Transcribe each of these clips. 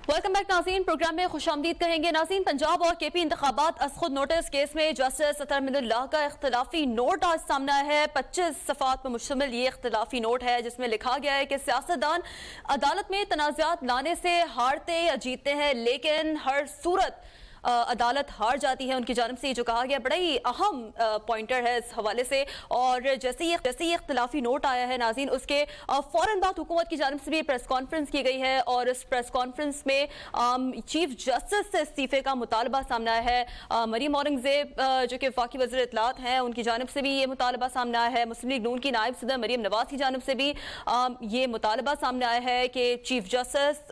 Welcome back नाज़रीन। Programme में खुशामदीद कहेंगे। नाज़रीन, पंजाब और केपी इंतखाबात अस खुद नोटिस केस में जस्टिस अतर मिनुल्लाह का इख्तिलाफी नोट आज सामने आया है। 25 सफ़ात पर मुश्तमिल ये इख्तिलाफी नोट है जिसमें लिखा गया है कि सियासतदान अदालत में तनाज़ात लाने से हारते या जीतते हैं, लेकिन हर सूरत अदालत हार जाती है उनकी जानब से। ये जो कहा गया बड़ा ही अहम पॉइंटर है इस हवाले से। और जैसे ही इख्तिलाफी नोट आया है नाज़रीन, उसके फौरन बाद हुकूमत की जानब से भी प्रेस कॉन्फ्रेंस की गई है और इस प्रेस कॉन्फ्रेंस में चीफ जस्टिस से इस्तीफे का मुतालबा सामने आया है। मरीम औरंगजेब जो कि वफाकी वज़ीर इत्तलात हैं, उनकी जानब से भी ये मुतालबा सामने आया है। मुस्लिम लीग नून की नायब सदर मरीम नवाज की जानब से भी ये मुतालबा सामने आया है कि चीफ जस्टिस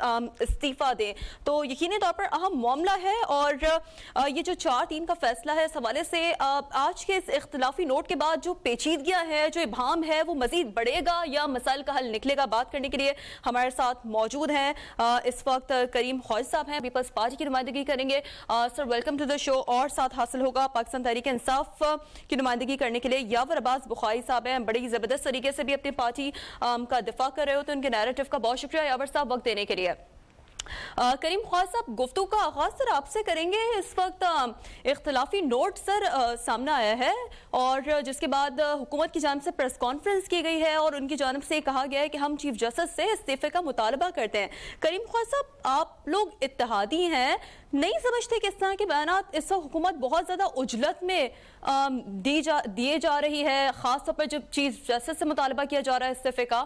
इस्तीफा दें। तो यकीनी तौर पर अहम मामला है और ये जो 4-3 का फैसला है, इस हवाले से आज के इस इख्तिलाफी नोट के बाद जो पेचीदगियां है, जो इबाम है, वो मजीद बढ़ेगा या मसाइल का हल निकलेगा। बात करने के लिए हमारे साथ मौजूद हैं इस वक्त करीम ख्वाजा साहब हैं, पीपल्स पार्टी की नुमाइंदगी करेंगे। Sir, welcome to the show. और साथ हासिल होगा पाकिस्तान तहरीक इंसाफ की नुमाइंदगी करने के लिए यावर अब्बास बुखारी साहब हैं। बड़ी ज़बरदस्त तरीके से भी अपनी पार्टी का दिफा कर रहे हो, तो उनके नैरेटिव का बहुत शुक्रिया यावर साहब वक्त देने के लिए। करीम ख्वाजा साहब, गुफ्तगू का आगाज सर आपसे करेंगे। इस वक्त इख्तिलाफी नोट सर सामने आया है और जिसके बाद हुकूमत की जानिब से प्रेस कॉन्फ्रेंस की गई है और उनकी जानिब से कहा गया है कि हम चीफ जस्टिस से इस्तीफे का मुतालबा करते हैं। करीम ख्वाजा साहब, आप लोग इत्तेहादी हैं, नहीं समझते कि इस तरह के बयानात इस वक्त हुकूमत बहुत ज्यादा उजलत में दिए जा रही है, खासतौर पर जब चीफ जस्टिस से मुतालबा किया जा रहा है इस्तीफे का?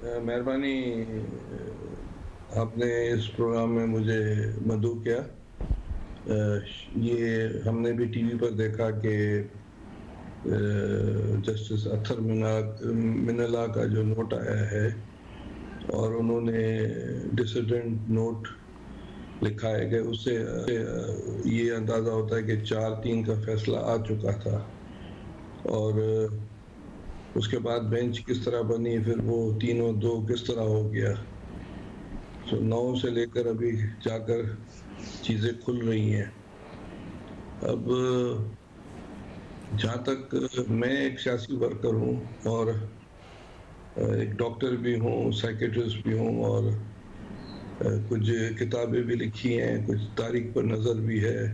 मेहरबानी, आपने इस प्रोग्राम में मुझे मदऊ किया। ये हमने भी टीवी पर देखा कि जस्टिस अतर मिनुल्लाह का जो नोट आया है और उन्होंने डिसिडेंट नोट लिखा है कि उससे ये अंदाज़ा होता है कि 4-3 का फैसला आ चुका था और उसके बाद बेंच किस तरह बनी, फिर वो 3-2 किस तरह हो गया। तो 9 से लेकर अभी जाकर चीज़ें खुल रही हैं। अब जहाँ तक मैं एक सियासी वर्कर हूँ और एक डॉक्टर भी हूँ, साइकेट्रिस्ट भी हूँ और कुछ किताबें भी लिखी हैं, कुछ तारीख पर नज़र भी है,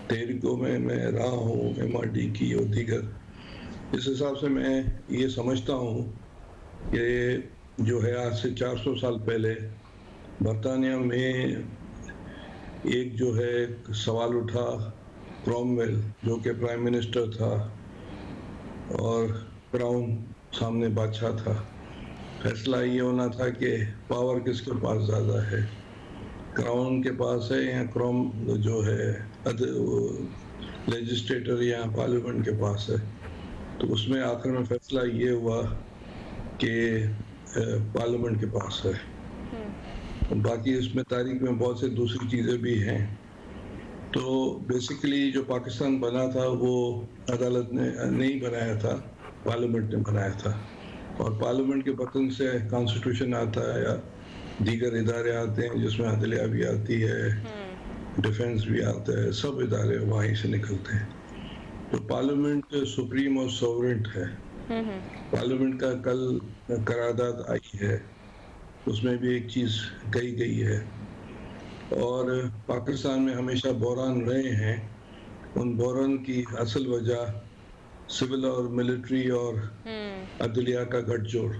तहरीकों में मैं रहा हूँ, MRD की और दीगर। इस हिसाब से मैं ये समझता हूँ कि जो है आज से 400 साल पहले बरतानिया में एक जो है सवाल उठा, क्रॉमवेल जो कि प्राइम मिनिस्टर था और क्राउन सामने बादशाह था, फैसला ये होना था कि पावर किसके पास ज़्यादा है, क्राउन के पास है या क्राउन जो है लेजिस्लेटर या पार्लियामेंट के पास है। तो उसमें आखिर में फैसला ये हुआ कि पार्लियामेंट के पास है। बाकी इसमें तारीख में बहुत से दूसरी चीज़ें भी हैं। तो बेसिकली जो पाकिस्तान बना था वो अदालत ने नहीं बनाया था, पार्लियामेंट ने बनाया था और पार्लियामेंट के बटन से कॉन्स्टिट्यूशन आता है या दीगर इदारे आते हैं जिसमें अदलिया भी आती है, डिफेंस भी आता है, सब इदारे वहीं से निकलते हैं। तो पार्लियामेंट सुप्रीम और सोवरेंट है। पार्लियामेंट का कल करारदाद आई है, उसमें भी एक चीज़ कही गई है और पाकिस्तान में हमेशा बहरान रहे हैं। उन बहरान की असल वजह सिविल और मिलिट्री और अदलिया का गठजोड़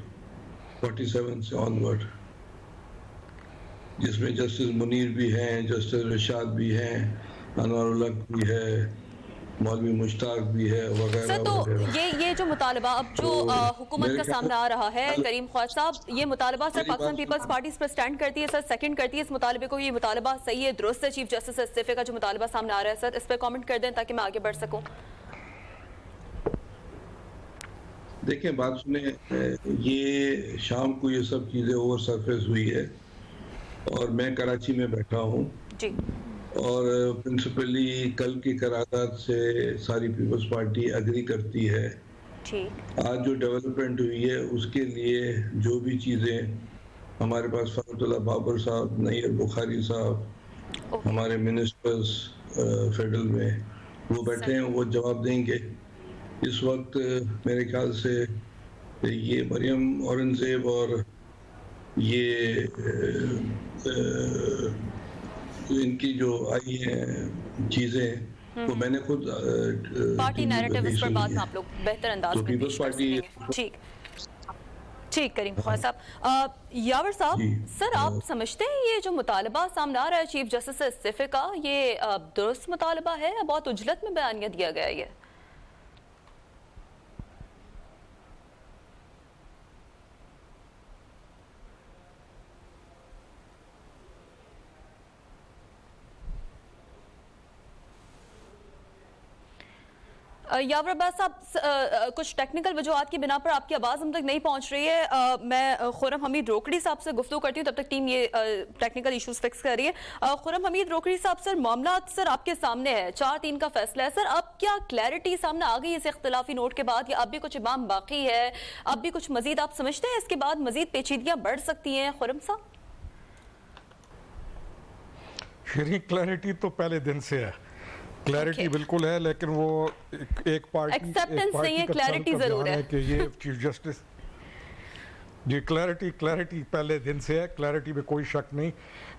47 से ऑनवर्ड, जिसमें जस्टिस मुनीर भी हैं, जस्टिस रिशाद भी हैं, अनवर उल हक भी है, मौलवी मुश्ताक भी है वगैरह। सर, तो ये जो मुतालबा अब जो हुकूमत का सामने आ रहा है करीम ख्वाजा साहब, ये मुतालबा सर पाकिस्तान पीपल्स पार्टी इस पर स्टैंड करती है, सर सेकंड करती है इस मुतालबे को, ये मुतालबा सही है, दुरुस्त है? चीफ जस्टिस से इस्तीफे का जो मुतालबा सामने आ रहा है सर, इस पर कमेंट कर दें ताकि मैं आगे बढ़ सकूं। देखिए, बात सुने, ये शाम को ये सब चीज़ें ओवर सरफेस हुई है और मैं कराची में बैठा हूँ जी और प्रिंसिपली कल की करारदाद से सारी पीपल्स पार्टी एग्री करती है। आज जो डेवलपमेंट हुई है उसके लिए जो भी चीज़ें हमारे पास फरहतुल्लाह बाबर साहब, नैयर बुखारी साहब, हमारे मिनिस्टर्स फेडरल में वो बैठे हैं, वो जवाब देंगे। इस वक्त मेरे ख्याल से ये मरियम औरंगजेब और ये इनकी जो आई हैं चीजें वो मैंने खुद पार्टी टीवी पे नैरेटिव नहीं इस पर सुनी बाद में है। आप लोग बेहतर अंदाज तो में पीपल्स पेश कर पार्टी सकेंगे। ठीक ठीक करीम ख्वाजा साहब, यावर साहब, जी सर आप समझते हैं ये जो मुतालबा सामने आ रहा है चीफ जस्टिस से इस्तीफे का, ये दुरुस्त मुतालबा है या बहुत उजलत में बयानिया दिया गया है ये? यावर अब्बास साहब, कुछ टेक्निकल वजूहात की बिना पर आपकी आवाज़ हम तक नहीं पहुंच रही है। मैं खुरम हमीद रोकड़ी साहब से गुफ्तगू करती हूँ, तब तक टीम ये टेक्निकल इश्यूज फिक्स कर रही है। खुरम हमीद रोकड़ी साहब, सर मामला सर आपके सामने है, 4-3 का फैसला है सर, अब क्या क्लैरिटी सामने आ गई इस इख्तिलाफी नोट के बाद, या अब भी कुछ इमाम बाकी है, अब भी कुछ मजीद आप समझते हैं इसके बाद मजीद पेचीदगियाँ बढ़ सकती हैं? खुरम साहब, क्लैरिटी तो पहले दिन से है, क्लैरिटी बिल्कुल है, लेकिन वो एक पार्टी एक्सेप्टेंस नहीं है, क्लैरिटी जरूर है कि ये चीफ जस्टिस जी क्लैरिटी पहले दिन से है, क्लैरिटी में कोई शक नहीं,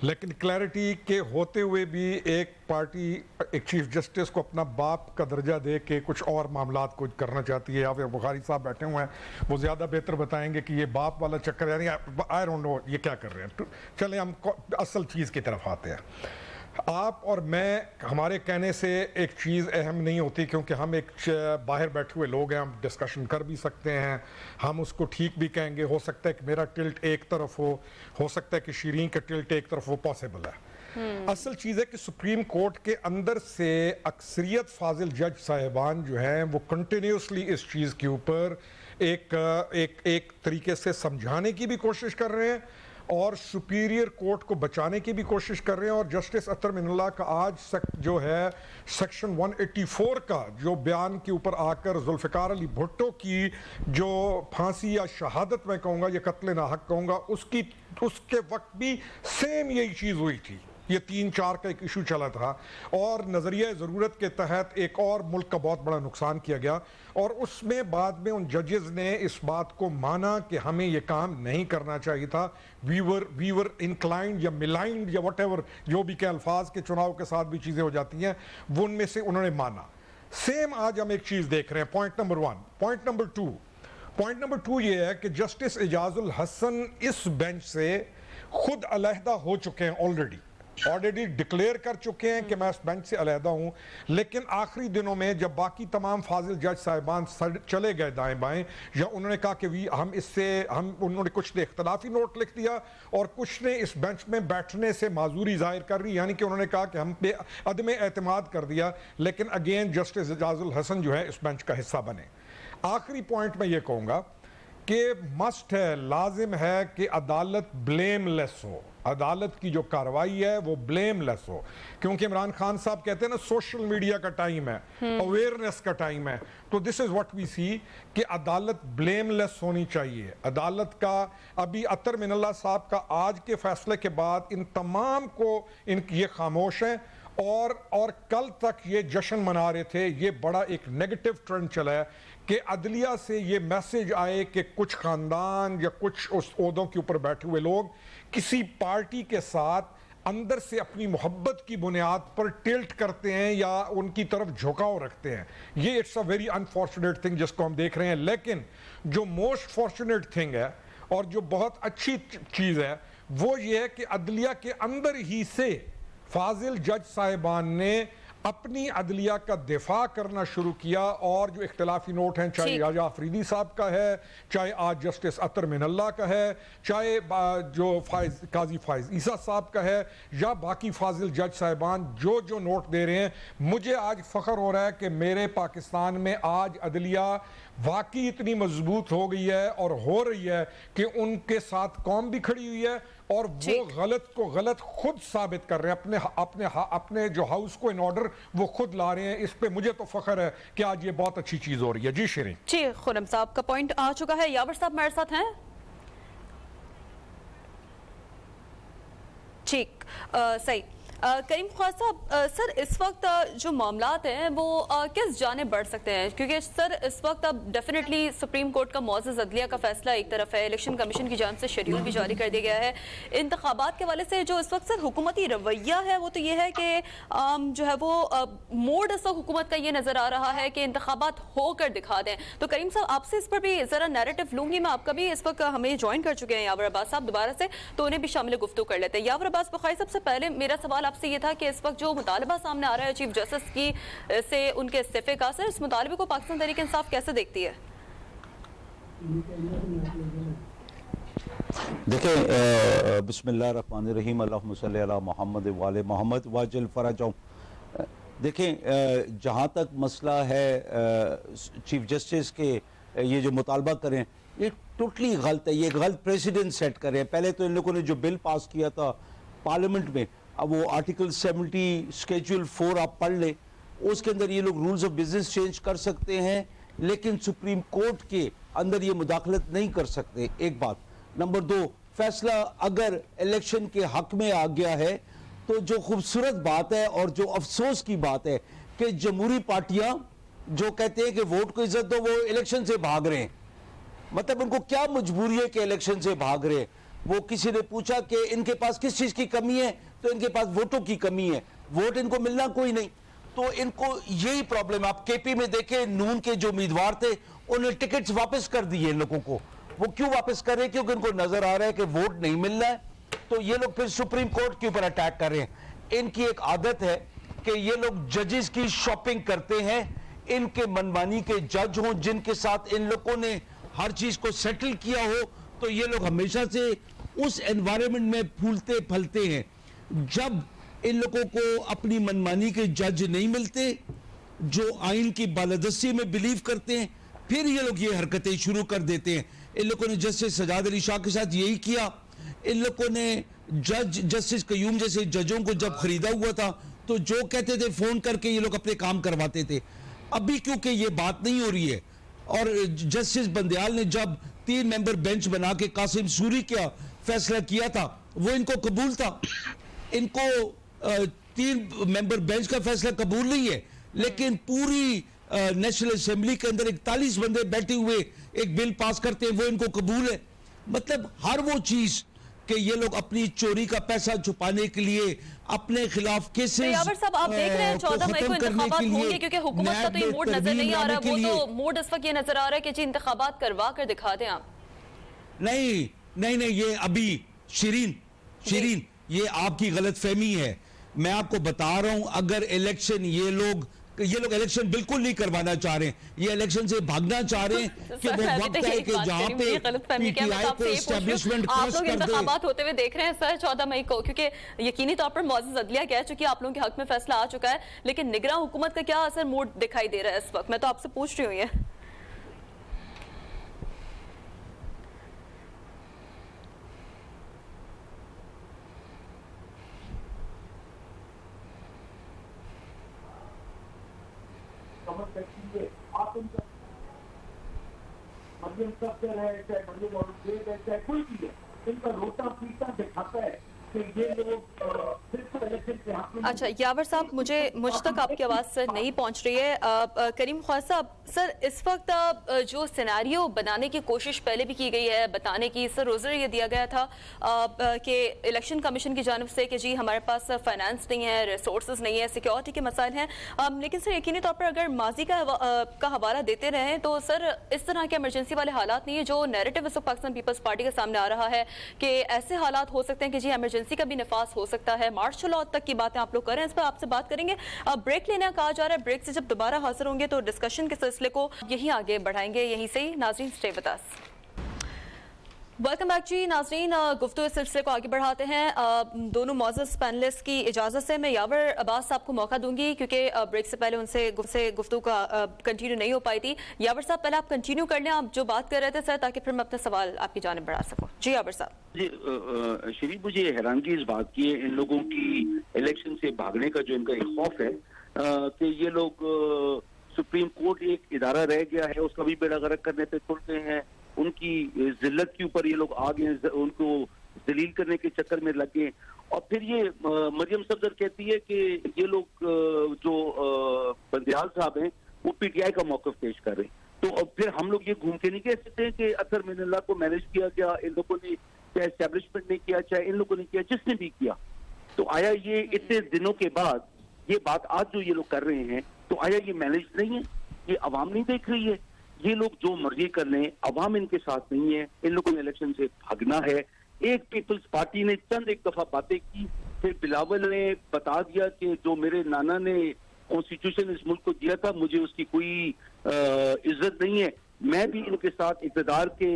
लेकिन क्लैरिटी के होते हुए भी एक पार्टी एक चीफ जस्टिस को अपना बाप का दर्जा दे के कुछ और मामलात को करना चाहती है। या फिर बुखारी साहब बैठे हुए हैं, वो ज़्यादा बेहतर बताएंगे कि ये बाप वाला चक्कर, यानी आई डोंट नो ये क्या कर रहे हैं। चलें हम असल चीज़ की तरफ आते हैं। आप और मैं, हमारे कहने से एक चीज़ अहम नहीं होती, क्योंकि हम एक बाहर बैठे हुए लोग हैं, हम डिस्कशन कर भी सकते हैं, हम उसको ठीक भी कहेंगे। हो सकता है कि मेरा टिल्ट एक तरफ हो सकता है कि शीरीन का टिल्ट एक तरफ हो, पॉसिबल है। असल चीज़ है कि सुप्रीम कोर्ट के अंदर से अक्सरियत फाजिल जज साहिबान जो हैं वो कंटिन्यूसली इस चीज़ के ऊपर एक तरीके से समझाने की भी कोशिश कर रहे हैं और सुपीरियर कोर्ट को बचाने की भी कोशिश कर रहे हैं। और जस्टिस अतर मिनल्ला का आज जो है सेक्शन 184 का जो बयान के ऊपर आकर जुल्फ़िकार अली भुट्टो की जो फांसी या शहादत मैं कहूँगा या कत्ल नाहक कहूँगा, उसके वक्त भी सेम यही चीज़ हुई थी। ये 3-4 का एक इशू चला था और नज़रिया ज़रूरत के तहत एक और मुल्क का बहुत बड़ा नुकसान किया गया, और उसमें बाद में उन जजेस ने इस बात को माना कि हमें ये काम नहीं करना चाहिए था। वी वर इंक्लाइंड या मिलाइंड या व्हाटएवर, जो भी के अल्फाज के चुनाव के साथ भी चीज़ें हो जाती हैं, वो उनमें से उन्होंने माना। सेम आज हम एक चीज़ देख रहे हैं, पॉइंट नंबर 1। पॉइंट नंबर 2 ये है कि जस्टिस एजाजुल हसन इस बेंच से खुद अलहदा हो चुके हैं, ऑलरेडी डिक्लेयर कर चुके हैं कि मैं इस बेंच से अलहदा हूं। लेकिन आखिरी दिनों में जब बाकी तमाम फाजिल जज साहिबान चले गए दाएं बाएं, या उन्होंने कहा कि उन्होंने कुछ ने इख्तलाफी नोट लिख दिया और कुछ ने इस बेंच में बैठने से माजूरी जाहिर कर रही, यानी कि उन्होंने कहा कि हम पे अदम एतमाद कर दिया। लेकिन अगेन जस्टिस एजाजुल हसन जो है इस बेंच का हिस्सा बने। आखिरी पॉइंट में यह कहूंगा कि मस्ट है, लाजिम है कि अदालत ब्लेमलेस हो, अदालत की जो कार्रवाई है वो ब्लेमलेस हो, क्योंकि इमरान खान साहब कहते हैं ना सोशल मीडिया का टाइम है, अवेयरनेस का टाइम है। तो दिस इज व्हाट वी सी कि अदालत ब्लेमलेस होनी चाहिए। अदालत का अभी अतर मिनल्ला साहब का आज के फैसले के बाद इन तमाम को ये खामोश हैं और कल तक ये जश्न मना रहे थे। ये बड़ा एक नेगेटिव ट्रेंड चला है कि अदलिया से ये मैसेज आए कि कुछ खानदान या कुछ उस ओहदों के ऊपर बैठे हुए लोग किसी पार्टी के साथ अंदर से अपनी मोहब्बत की बुनियाद पर टिल्ट करते हैं या उनकी तरफ झुकाव रखते हैं। ये it's a very unfortunate thing जिसको हम देख रहे हैं। लेकिन जो मोस्ट फॉर्चुनेट थिंग है और जो बहुत अच्छी चीज़ है वो ये है कि अदलिया के अंदर ही से फाजिल जज साहिबान ने अपनी अदलिया का दिफा करना शुरू किया, और जो इख्तिलाफी नोट हैं, चाहे राजा अफरीदी साहब का है, चाहे आज जस्टिस अतर मिनल्ला का है, चाहे जो काजी फाइज ईसा साहब का है, या बाकी फाजिल जज साहिबान जो नोट दे रहे हैं, मुझे आज फ़ख्र हो रहा है कि मेरे पाकिस्तान में आज अदलिया वाकई इतनी मजबूत हो गई है और हो रही है कि उनके साथ कौम भी खड़ी हुई है और वो गलत को गलत खुद साबित कर रहे हैं। अपने जो हाउस को इन ऑर्डर वो खुद ला रहे हैं। इस पे मुझे तो फख्र है कि आज ये बहुत अच्छी चीज हो रही है। जी शिरीन जी, खुरम साहब का पॉइंट आ चुका है। यावर साहब हमारे साथ हैं। ठीक, सही। करीम ख्वाजा साहब, सर इस वक्त जो मामलात हैं वो किस जाने बढ़ सकते हैं? क्योंकि सर इस वक्त अब डेफिनेटली सुप्रीम कोर्ट का मुअज़्ज़ज़ अदलिया का फैसला एक तरफ है, इलेक्शन कमीशन की जानिब से शेड्यूल भी जारी कर दिया गया है। इंतखाबात के वाले से जो इस वक्त सर हुकूमती रवैया है वो तो ये है कि जो है वो मोड इस वक्त हुकूमत का ये नजर आ रहा है कि इंतखाबात होकर दिखा दें। तो करीम साहब, आपसे इस पर भी जरा नैरेटिव लूंगी मैं। आपका भी इस वक्त हमें ज्वाइन कर चुके हैं यावर अब्बास साहब दोबारा से, तो उन्हें भी शामिल गुफ्तगू कर लेते हैं। यावर अब्बास बुखारी, सबसे पहले मेरा सवाल आपसे ये था कि इस वक्त जो मुतालबा सामने आ रहा है चीफ जस्टिस की से उनके इस्तीफे का, सर इस मुतालबे को पाकिस्तान तहरीक इंसाफ कैसे देखती है? देखें, बिस्मिल्लाहिर्रहमानिर्रहीम, अल्लाहुम्मा सल्ली अला मुहम्मद व आले मुहम्मद वाजल फरजाहum। देखें, जहाँ तक मसला है चीफ जस्टिस के ये जो मुतालबा करें, ये टोटली गलत है। ये गलत प्रेसिडेंट सेट कर रहे हैं। पहले तो इन लोगों ने जो बिल पास किया था पार्लियामेंट में, अब वो आर्टिकल 70 स्केड्यूल 4 आप पढ़ लें, उसके अंदर ये लोग रूल्स ऑफ बिजनेस चेंज कर सकते हैं, लेकिन सुप्रीम कोर्ट के अंदर ये मुदाखलत नहीं कर सकते। एक बात। नंबर 2, फैसला अगर इलेक्शन के हक में आ गया है तो जो खूबसूरत बात है और जो अफसोस की बात है कि जमहूरी पार्टियां जो कहते हैं कि वोट को इज्जत दो, वो इलेक्शन से भाग रहे हैं। मतलब उनको क्या मजबूरी है कि इलेक्शन से भाग रहे हैं? वो किसी ने पूछा कि इनके पास किस चीज की कमी है, तो इनके पास वोटों की कमी है। वोट इनको मिलना कोई नहीं, तो इनको यही प्रॉब्लम। आप केपी में देखें, नून के जो उम्मीदवार थे उन्हें टिकट्स वापस कर दिए इन लोगों को। वो क्यों वापस कर रहे हैं? क्योंकि इनको नजर आ रहा है कि वोट नहीं मिल रहा है, तो ये लोग फिर सुप्रीम कोर्ट के ऊपर अटैक कर रहे हैं। इनकी एक आदत है कि ये लोग जजेस की शॉपिंग करते हैं। इनके मनमानी के जज हों जिनके साथ इन लोगों ने हर चीज को सेटल किया हो, तो ये लोग हमेशा से उस एनवायरनमेंट में फूलते फलते हैं। जब इन लोगों को अपनी मनमानी के जज नहीं मिलते जो आइन की बालादस्ती में बिलीव करते हैं, फिर ये लोग ये हरकतें शुरू कर देते हैं। इन लोगों ने जस्टिस सजाद अली शाह के साथ यही किया। इन लोगों ने जस्टिस कयूम जैसे जजों को जब खरीदा हुआ था, तो जो कहते थे फोन करके ये लोग अपने काम करवाते थे। अभी क्योंकि ये बात नहीं हो रही है, और जस्टिस बंदयाल ने जब 3 मेंबर बेंच बना के कासिम सूरी का फैसला किया था, वो इनको कबूल था। इनको 3 मेंबर बेंच का फैसला कबूल नहीं है, लेकिन पूरी नेशनल असेंबली के अंदर 41 बंदे बैठे हुए एक बिल पास करते हैं, वो इनको कबूल है। मतलब हर वो चीज कि ये लोग अपनी चोरी का पैसा छुपाने के लिए अपने खिलाफ केसेस यावर साहब, आप देख रहे हैं 14 मई को इंतखाबात होंगे, क्योंकि हुकूमत का तो ये मूड नजर नहीं आ रहा। वो तो मूड इस वक्त ये नजर आ रहा है कि जी इंतखाबात करवा कर दिखा दें आप। नहीं नहीं नहीं, ये अभी शिरीन ये आपकी गलत फहमी है। मैं आपको बता रहा हूं, अगर इलेक्शन ये लोग इलेक्शन बिल्कुल नहीं करवाना चाह रहे हैं, ये इलेक्शन से भागना चाह रहे हैं कि वो वक्त है कि जहां पे पीटीआई को एस्टैब्लिशमेंट आप लोग इंतखाबात होते हुए देख रहे हैं सर 14 मई को, क्योंकि यकीनी तौर पर मुअज़्ज़ज़ अदलिया कह चुकी है आप लोगों के हक में फैसला आ चुका है, लेकिन निगरान हुकूमत का क्या असर मूड दिखाई दे रहा है इस वक्त? मैं तो आपसे पूछ रही हूँ ये। आप उनका मध्यम स्तर है, चाहे मध्यम और है, चाहे कोई भी है, इनका रोटा पीटा दिखाता है कि ये लोग सिर्फ इलेक्शन के हक में। अच्छा यावर साहब, मुझ तक आपकी आवाज़ सर नहीं पहुंच रही है। करीम ख्वाजा साहब, सर इस वक्त जो सिनेरियो बनाने की कोशिश पहले भी की गई है बताने की, सर रोज़र ये दिया गया था कि इलेक्शन कमीशन की जानिब से कि जी हमारे पास फाइनेंस नहीं है, रिसोर्सेज नहीं है, सिक्योरिटी के मसाइल हैं, लेकिन सर यकीनी तौर पर अगर माजी का हवाला देते रहें तो सर इस तरह के इमरजेंसी वाले हालात नहीं है जो नैरेटिव इस वक्त पाकिस्तान पीपल्स पार्टी के सामने आ रहा है कि ऐसे हालात हो सकते हैं कि जी इमरजेंसी का भी नफास हो सकता है, मार्शल लॉ तक की बातें आप लोग करें। इस पर आपसे बात करेंगे। ब्रेक लेना कहा जा रहा है, ब्रेक से जब दोबारा हाजिर होंगे तो डिस्कशन के सिलसिले को यहीं आगे बढ़ाएंगे। यहीं से ही नाज़रीन stay with us. Welcome back जी नाज़रीन, गुफ्तगू इस सिलसिले को आगे बढ़ाते हैं। दोनों मौजूद पैनलिस्ट की इजाज़त से मैं यावर अब्बास साहब को मौका दूंगी, क्योंकि ब्रेक से पहले उनसे गुफ्तगू का कंटिन्यू नहीं हो पाई थी। यावर साहब पहले आप कंटिन्यू कर लें आप जो बात कर रहे थे सर, ताकि फिर मैं अपना सवाल आपकी जानिब बढ़ा सकूँ। जी यावर साहब। जी शरीफ, मुझे हैरानगी इस बात की है इन लोगों की इलेक्शन से भागने का जो इनका एक खौफ है कि ये लोग सुप्रीम कोर्ट एक इदारा रह गया है, उसका भी बेड़ा गर्क करने पे तुलते हैं। उनकी जिल्लत के ऊपर ये लोग आ गए, उनको जलील करने के चक्कर में लग गए। और फिर ये मरियम सफदर कहती है कि ये लोग जो बंदियाल साहब हैं वो पीटीआई का मौकफ पेश कर रहे हैं। तो अब फिर हम लोग ये घूम के नहीं कह सकते कि अतहर मिनल्लाह को मैनेज किया गया, इन लोगों ने चाहे एस्टेब्लिशमेंट ने किया चाहे इन लोगों ने किया, जिसने भी किया, तो आया ये इतने दिनों के बाद ये बात आज जो ये लोग कर रहे हैं, तो आया ये मैनेज नहीं है? ये अवाम नहीं देख रही है? ये लोग जो मर्जी कर लें, अवाम इनके साथ नहीं है, इन लोगों ने इलेक्शन से भागना है। एक पीपल्स पार्टी ने चंद एक दफा बातें की, फिर बिलावल ने बता दिया कि जो मेरे नाना ने कॉन्स्टिट्यूशन इस मुल्क को दिया था, मुझे उसकी कोई इज्जत नहीं है, मैं भी इनके साथ इक़्तिदार के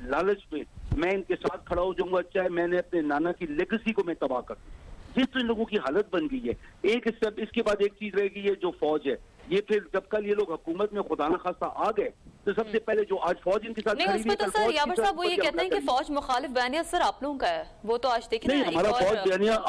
लालच में मैं इनके साथ खड़ा हो जाऊंगा, चाहे मैंने अपने नाना की लेगेसी को मैं तबाह कर दूं। ये तो इन लोगों की हालत बन गई है। एक स्टेप, इसके बाद एक चीज रहेगी, ये जो फौज है, ये फिर जब कल ये लोग हुकूमत में खुदा न खास्ता आ गए, तो सबसे पहले जो आज फौज इनके साथ नहीं, उसमें तो सर यावर साहब वो ये कहते हैं कि फौज मुखालिफ बयानिया सर आप लोगों का है, वो तो आज देखें नहीं, हमारा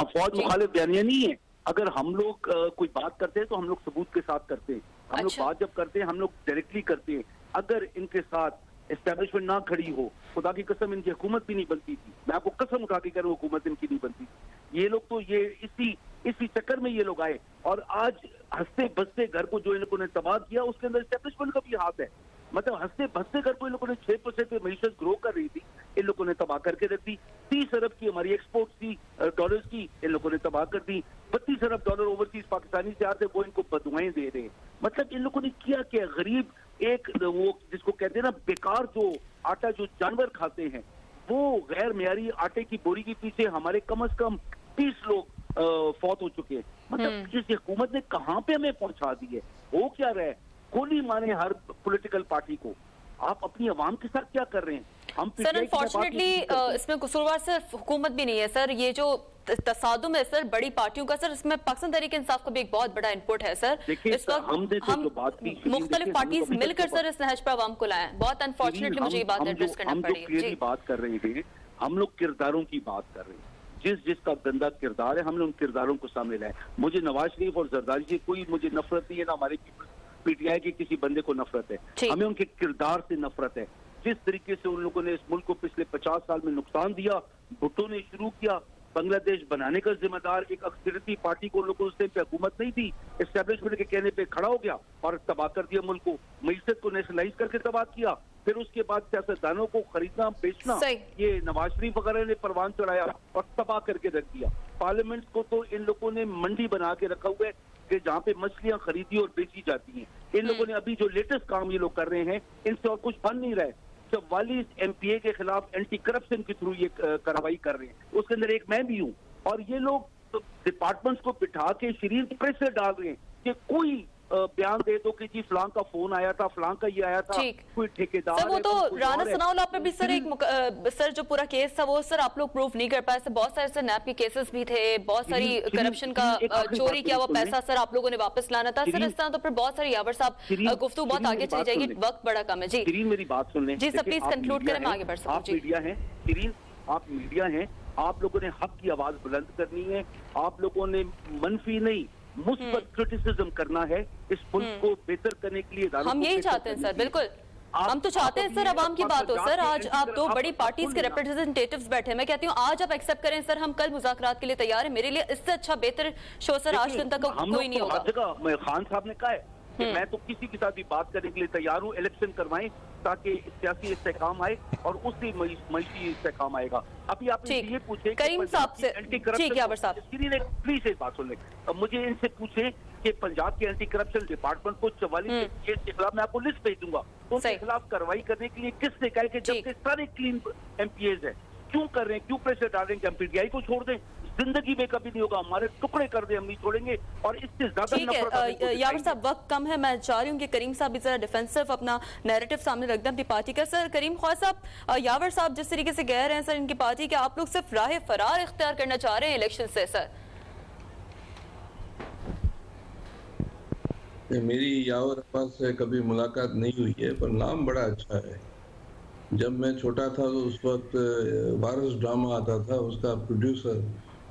फौज मुखालिफ बयानिया नहीं है। अगर हम लोग कोई बात करते हैं तो हम लोग सबूत के साथ करते हैं। हम लोग बात जब करते हैं हम लोग डायरेक्टली करते हैं। अगर इनके साथ एस्टेब्लिशमेंट ना खड़ी हो, खुदा की कसम इनकी हुकूमत भी नहीं बनती थी। मैं आपको कसम उठा के कह रहा हूं, हुकूमत इनकी नहीं बनती थी। ये लोग तो ये इसी चक्कर में ये लोग आए, और आज हंसते बसते घर को जो इन लोगों ने तबाह किया, उसके अंदर एस्टेब्लिशमेंट का भी हाथ है। मतलब हंसते बसते घर को इन लोगों ने 6% पे मईशत ग्रो कर रही थी, इन लोगों ने तबाह करके रख दी। 30 अरब की हमारी एक्सपोर्ट थी डॉलर्स की, इन लोगों ने तबाह कर दी। 32 अरब डॉलर ओवरसीज पाकिस्तानी से आते, वो इनको बदुआएं दे रहे हैं। मतलब इन लोगों ने किया क्या? गरीब एक वो जिसको कहते हैं ना बेकार जो आटा जो जानवर खाते हैं, वो गैर मेयारी आटे की बोरी के पीछे हमारे कम से कम 30 लोग फौत हो चुके हैं। मतलब इस हुकूमत ने कहां पे हमें पहुंचा दी है? हो क्या रहा है? गोली मारे हर पॉलिटिकल पार्टी को। आप अपनी आवाम के साथ क्या कर रहे हैं? हम सर अनफॉर्चुनेटली इसमें कसूरवार सिर्फ हुकूमत भी नहीं है सर, ये जो तसादुम है सर बड़ी पार्टियों का, सर इसमें पाकिस्तान तहरीक इंसाफ का भी एक बहुत बड़ा इनपुट है सर। इस वक्त हम मुख्तलिफ पार्टीज मिलकर सर इस नहज पर आवाम को लाए। बहुत अनफॉर्चुनेटली मुझे ये बात एड्रेस करना पड़ी। बात कर रहे हैं, हम लोग किरदारों की बात कर रहे हैं। जिसका गंदा किरदार है, हमने उन किरदारों को सामने लाया। मुझे नवाज शरीफ और जरदारी से कोई मुझे नफरत नहीं है, ना हमारे पीटीआई के किसी बंदे को नफरत है। हमें उनके किरदार से नफरत है। जिस तरीके से उन लोगों ने इस मुल्क को पिछले 50 साल में नुकसान दिया, भुट्टो ने शुरू किया, बांग्लादेश बनाने का जिम्मेदार एक अक्सरियती पार्टी को लोगों उस टाइम पे हुकूमत नहीं थी, एस्टेब्लिशमेंट के कहने पे खड़ा हो गया और तबाह कर दिया मुल्क को, मईशत को नेशनलाइज करके तबाह किया। फिर उसके बाद सियासतदानों को खरीदना बेचना, ये नवाज शरीफ वगैरह ने परवान चढ़ाया और तबाह करके रख दिया। पार्लियामेंट को तो इन लोगों ने मंडी बना के रखा हुआ है कि जहाँ पे मछलियां खरीदी और बेची जाती हैं। इन लोगों ने अभी जो लेटेस्ट काम ये लोग कर रहे हैं, इनसे और कुछ बन नहीं रहा है। 44 MPA के खिलाफ एंटी करप्शन के थ्रू ये कार्रवाई कर रहे हैं, उसके अंदर एक मैं भी हूँ। और ये लोग तो डिपार्टमेंट्स को बिठा के शरीर प्रेशर डाल रहे हैं कि कोई बयान दे दो कि जी फलां का फोन आया था, फलां का ये आया था, कोई ठेकेदार सर वो तो राना सनाउल्लाह पे भी सर एक सर जो पूरा केस था वो सर आप लोग प्रूफ नहीं कर पाए। सर बहुत सारे सर नैब के केसेस भी थे, बहुत सारी करप्शन का चोरी किया हुआ पैसा सर आप लोगों ने वापस लाना था। सर इस तरह तो फिर बहुत सारी यावर साहब गुफ्तगू बहुत आगे चली जाएगी, वक्त बड़ा कम है। जी मेरी बात सुन लें। जी सर प्लीज कंक्लूड करें, आगे बढ़ सकते हैं। आप मीडिया हैं शिरीन, आप मीडिया हैं, आप लोगों ने हक की आवाज बुलंद करनी है। आप लोगों ने मनफी नहीं मुस्बत क्रिटिसिज्म करना है इस मुल्क को बेहतर करने के लिए। हम यही चाहते हैं सर, बिल्कुल हम तो चाहते हैं सर अवाम की बात हो। सर आज आप दो बड़ी पार्टीज के रिप्रेजेंटेटिव्स बैठे हैं, मैं कहती हूँ आज आप एक्सेप्ट करें सर, हम कल मुज़ाकरात के लिए तैयार हैं। मेरे लिए इससे अच्छा बेहतर शो सर आज दिन तक कोई नहीं होगा। खान साहब ने कहा है कि मैं तो किसी के साथ भी बात करने के लिए तैयार हूँ, इलेक्शन करवाएं ताकि सियासी इस्तेहकाम आए और उससे मईशी इस्तेहकाम आएगा। अभी आपने ये पूछे करीम साहब से, प्लीज एक बात सुन लें, मुझे इनसे पूछे कि पंजाब के एंटी करप्शन डिपार्टमेंट को 44 केस के खिलाफ मैं आपको लिस्ट भेज दूंगा, तो उनके खिलाफ कार्रवाई करने के लिए किसने कहा कि जबकि सारे क्लीन MPAs है, क्यों कर रहे हैं, क्यों प्रेशर डाल रहे हैं कि हम PTI को छोड़ दें? जिंदगी में कभी नहीं होगा, हमारे टुकड़े कर दे, हम नहीं छोड़ेंगे। और इससे ज्यादा यावर साहब वक्त कम है, मैं चाह रही हूँ कि करीम साहब भी जरा डिफेंसिव अपना नैरेटिव सामने रख दें अपनी पार्टी का। सर करीम ख्वाजा साहब, यावर साहब जिस तरीके से कह रहे हैं सर इनकी पार्टी के आप लोग सिर्फ राह फरार इख्तियार करना चाह रहे हैं इलेक्शन से। सर मेरी यावर अब्बास से कभी मुलाकात नहीं हुई है, पर नाम बड़ा अच्छा है। जब मैं छोटा था तो उस वक्त वारिस ड्रामा आता था, उसका प्रोड्यूसर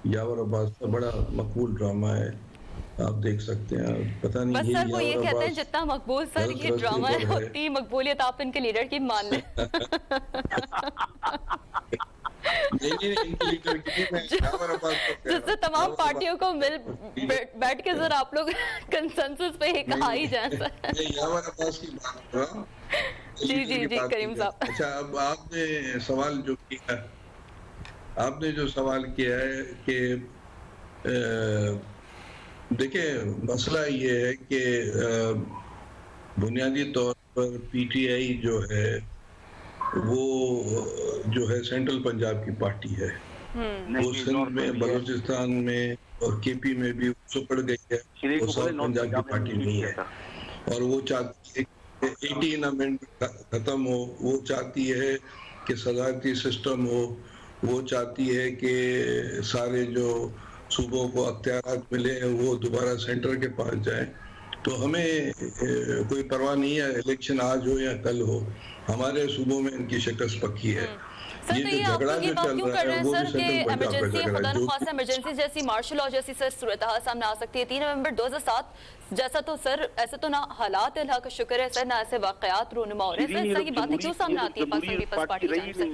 यावर अब्बास था, बड़ा मकबूल ड्रामा है, आप देख सकते हैं। पता नहीं बस सर वो ये कहते हैं जितना मकबूल सर ये ड्रामा है उतनी मकबूलियत आप इनके लीडर की मान लें। नहीं, इनकी लीडर की नहीं, मैं यावर अब्बास को कह रहा जिससे हूं। तमाम यावर पार्टियों को मिल बैठ के जरा आप लोग कंसेंसस पे एक आ ही जाए सर। मैं यावर अब्बास की बात कर रहा हूँ। जी, जी, लीडर की जी, बात करीम की साहब। है। अच्छा, अब आपने सवाल जो किया, आपने जो सवाल किया है कि देखिए मसला ये है कि बुनियादी तौर पर पीटीआई जो है वो जो है सेंट्रल पंजाब की पार्टी है। वो सिंध में, बलूचिस्तान में और केपी में भी सुपड़ गई है। वो साउथ पंजाब की पार्टी नहीं है और वो चाहती है कि 18 अमेंडमेंट खत्म हो, वो चाहती है कि सदारती सिस्टम हो, वो चाहती है कि सारे जो सूबों को अख्तियारात मिले वो दोबारा सेंटर के पास जाए। तो हमें कोई परवाह नहीं है इलेक्शन आज हो या कल हो, हमारे सूबों में इनकी शिकस्त पक्की है। सर तो ये आप लोग ये बात क्यों कर रहे हैं सर कि इमरजेंसी खुदा न खासा इमरजेंसी जैसी मार्शल लॉ जैसी सर सूरत हाल सामने आ सकती है 3 नवंबर 2007 जैसा, तो सर ऐसे तो ना हालात अल्लाह का शुक्र है सर, ना ऐसे वाकयात रूनुमा हो रहे हैं सर, इस तरह की बातें क्यों सामने आती है पाकिस्तान पीपल्स पार्टी की जानिब से?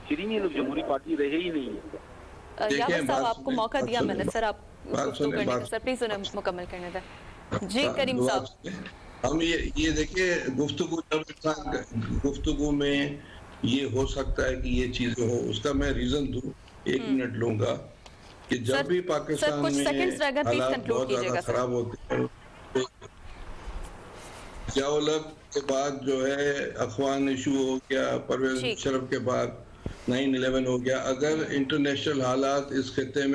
शिरीन लोग जमहूरी पार्टी रहे ही नहीं है। यावर साहब आपको मौका दिया मैंने सर, आप गुफ्तगू करने का, सर प्लीज उन्हें मुकम्मल करने दें। जी करीम साहब, हम ये देखिए गुफ्तगू में ये हो सकता है कि ये चीजें हो, उसका मैं रीजन दूं, 1 मिनट लूंगा कि जब भी पाकिस्तान में हालात बहुत ज्यादा खराब होते हैं तो जियाउल-हक के बाद जो है अफगान इशू हो गया, परवेज मुशर्रफ के बाद 9/11 हो गया, अगर इंटरनेशनल हालात इस खिते में